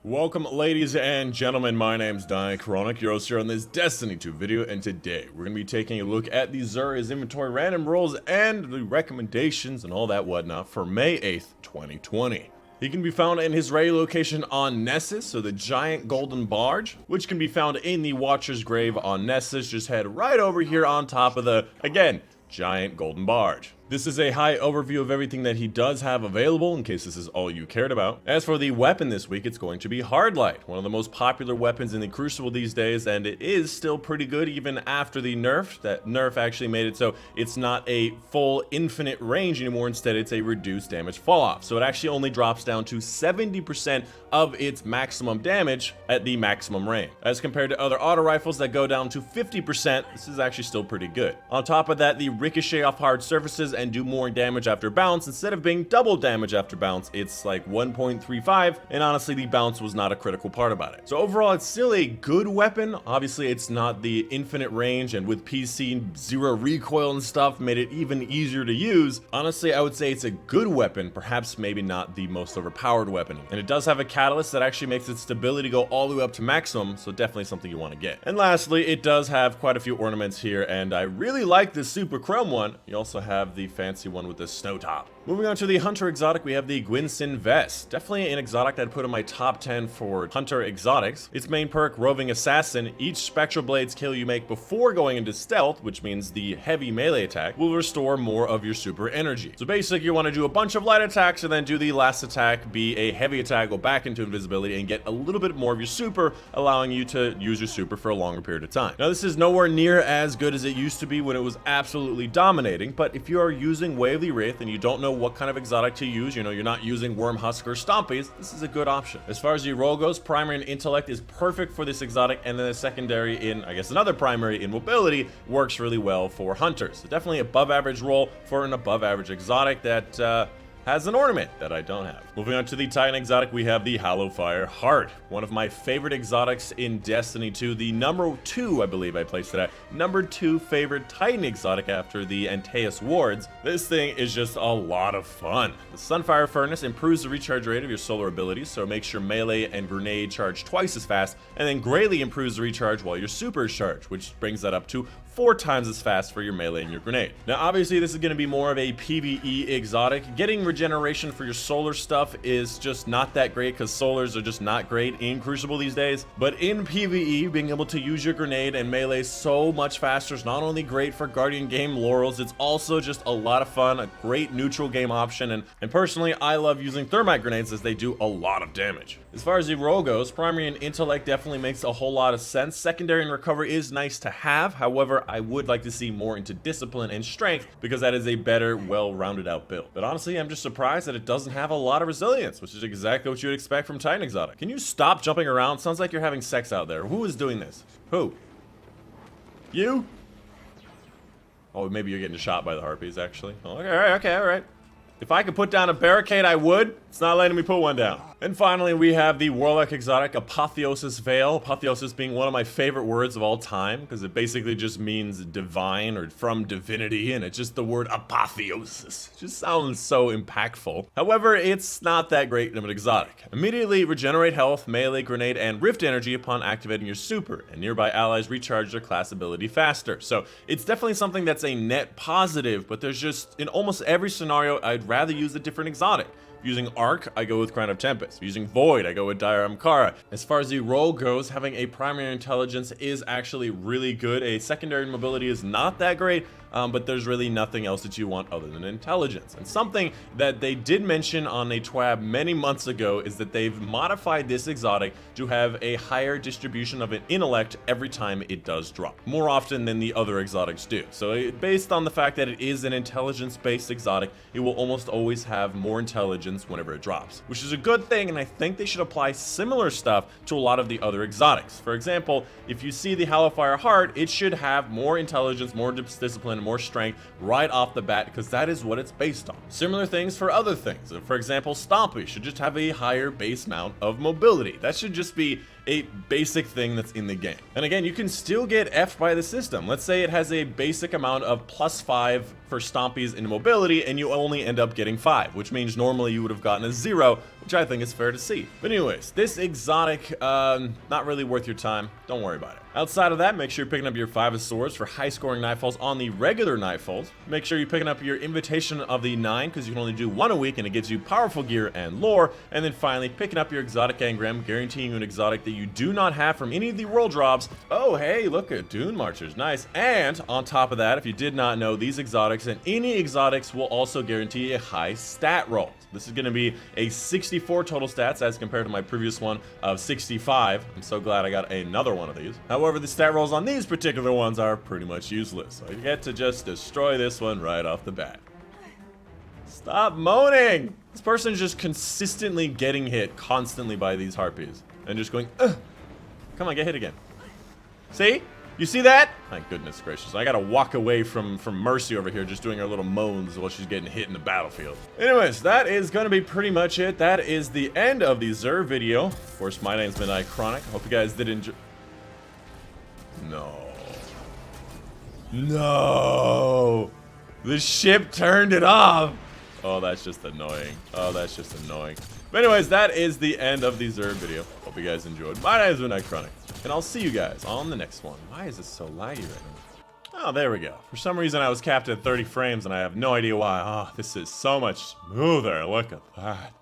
Welcome, ladies and gentlemen, my name's Dychronic, your host here on this Destiny 2 video, and today we're going to be taking a look at the Zuria's inventory random rolls and the recommendations and all that whatnot for May 8th, 2020. He can be found in his regular location on Nessus, so the giant golden barge, which can be found in the Watcher's Grave on Nessus. Just head right over here on top of the, again, giant golden barge. This is a high overview of everything that he does have available, in case this is all you cared about. As for the weapon this week, it's going to be Hardlight, one of the most popular weapons in the Crucible these days, and it is still pretty good even after the nerf. That nerf actually made it so it's not a full infinite range anymore. Instead, it's a reduced damage falloff. So it actually only drops down to 70% of its maximum damage at the maximum range. As compared to other auto rifles that go down to 50%, this is actually still pretty good. On top of that, the ricochet off hard surfaces and do more damage after bounce. Instead of being double damage after bounce, it's like 1.35, and honestly the bounce was not a critical part about it. So overall, it's still a good weapon. Obviously it's not the infinite range, and with PC zero recoil and stuff made it even easier to use. Honestly, I would say it's a good weapon, perhaps maybe not the most overpowered weapon. And it does have a catalyst that actually makes its stability go all the way up to maximum, so definitely something you want to get. And lastly, it does have quite a few ornaments here, and I really like this super chrome one. You also have the fancy one with the snow top. Moving on to the Hunter exotic, we have the Gwynson Vest. Definitely an exotic that I'd put in my top 10 for Hunter exotics. Its main perk, Roving Assassin, each Spectral Blades kill you make before going into stealth, which means the heavy melee attack, will restore more of your super energy. So basically you want to do a bunch of light attacks and then do the last attack be a heavy attack, go back into invisibility and get a little bit more of your super, allowing you to use your super for a longer period of time. Now this is nowhere near as good as it used to be when it was absolutely dominating, but if you are using Way of the Wraith and you don't know what kind of exotic to use, you know, you're not using Wormhusk or Stompies, this is a good option. As far as the role goes, primary and intellect is perfect for this exotic, and then the secondary in, I guess another primary in mobility, works really well for hunters. So definitely above average role for an above average exotic that has an ornament that I don't have. Moving on to the Titan exotic, we have the Hallowfire Heart, one of my favorite exotics in Destiny 2, the number 2, I believe I placed it at, number 2 favorite Titan exotic after the Antaeus wards. This thing is just a lot of fun. The Sunfire Furnace improves the recharge rate of your solar abilities, so it makes your melee and grenade charge twice as fast, and then greatly improves the recharge while your super is charged, which brings that up to 4 times as fast for your melee and your grenade. Now obviously this is going to be more of a PvE exotic. Getting regeneration for your solar stuff is just not that great because solars are just not great in Crucible these days. But in PvE, being able to use your grenade and melee so much faster is not only great for Guardian game laurels, it's also just a lot of fun, a great neutral game option, and personally I love using thermite grenades as they do a lot of damage. As far as the role goes, primary and intellect definitely makes a whole lot of sense. Secondary and recovery is nice to have, however I would like to see more into discipline and strength because that is a better, well-rounded out build. But honestly, I'm just surprised that it doesn't have a lot of resilience, which is exactly what you would expect from Titan exotic. Can you stop jumping around? Sounds like you're having sex out there. Who is doing this? Who? You? Oh, maybe you're getting shot by the harpies, actually. Oh, okay, all right. If I could put down a barricade, I would. It's not letting me put one down. And finally, we have the Warlock exotic, Apotheosis Veil. Apotheosis being one of my favorite words of all time, because it basically just means divine or from divinity, and it's just the word apotheosis. It just sounds so impactful. However, it's not that great of an exotic. Immediately regenerate health, melee, grenade, and rift energy upon activating your super, and nearby allies recharge their class ability faster. So it's definitely something that's a net positive, but there's just, in almost every scenario, I'd rather use a different exotic. Using Arc, I go with Crown of Tempests. Using Void, I go with Diorama Kara. As far as the role goes, having a primary intelligence is actually really good. A secondary mobility is not that great, but there's really nothing else that you want other than intelligence. And something that they did mention on a TWAB many months ago is that they've modified this exotic to have a higher distribution of an intellect every time it does drop, more often than the other exotics do. So based on the fact that it is an intelligence-based exotic, it will almost always have more intelligence whenever it drops, which is a good thing, and I think they should apply similar stuff to a lot of the other exotics. For example, if you see the Hallowfire Heart, it should have more intelligence, more discipline, more strength right off the bat, because that is what it's based on. Similar things for other things. For example, Stompy should just have a higher base amount of mobility. That should just be a basic thing that's in the game. And again, you can still get F'd by the system. Let's say it has a basic amount of +5 for Stompies in mobility, and you only end up getting 5, which means normally you would have gotten a 0, which I think is fair to see. But anyways, this exotic, not really worth your time. Don't worry about it. Outside of that, make sure you're picking up your 5 of Swords for high-scoring Nightfalls on the regular Nightfalls. Make sure you're picking up your Invitation of the 9, because you can only do 1 a week, and it gives you powerful gear and lore. And then finally, picking up your exotic engram, guaranteeing you an exotic that you do not have from any of the world drops. Oh, hey, look at Dune Marchers, nice. And on top of that, if you did not know, these exotics and any exotics will also guarantee a high stat roll. This is going to be a 64 total stats as compared to my previous one of 65. I'm so glad I got another one of these. However, the stat rolls on these particular ones are pretty much useless. So you get to just destroy this one right off the bat. Stop moaning! This person is just consistently getting hit constantly by these harpies. And just going, ugh! Come on, get hit again. See? You see that? My goodness gracious. I gotta walk away from Mercy over here just doing her little moans while she's getting hit in the battlefield. Anyways, that is gonna be pretty much it. That is the end of the Xur video. Of course, my name's been Dychronic. Hope you guys did enjoy. No. No! The ship turned it off! Oh, that's just annoying. Oh, that's just annoying. But anyways, that is the end of the Xur video. Hope you guys enjoyed. My name's been Dychronic. And I'll see you guys on the next one. Why is this so laggy right now? Oh, there we go. For some reason, I was capped at 30 frames, and I have no idea why. Oh, this is so much smoother. Look at that.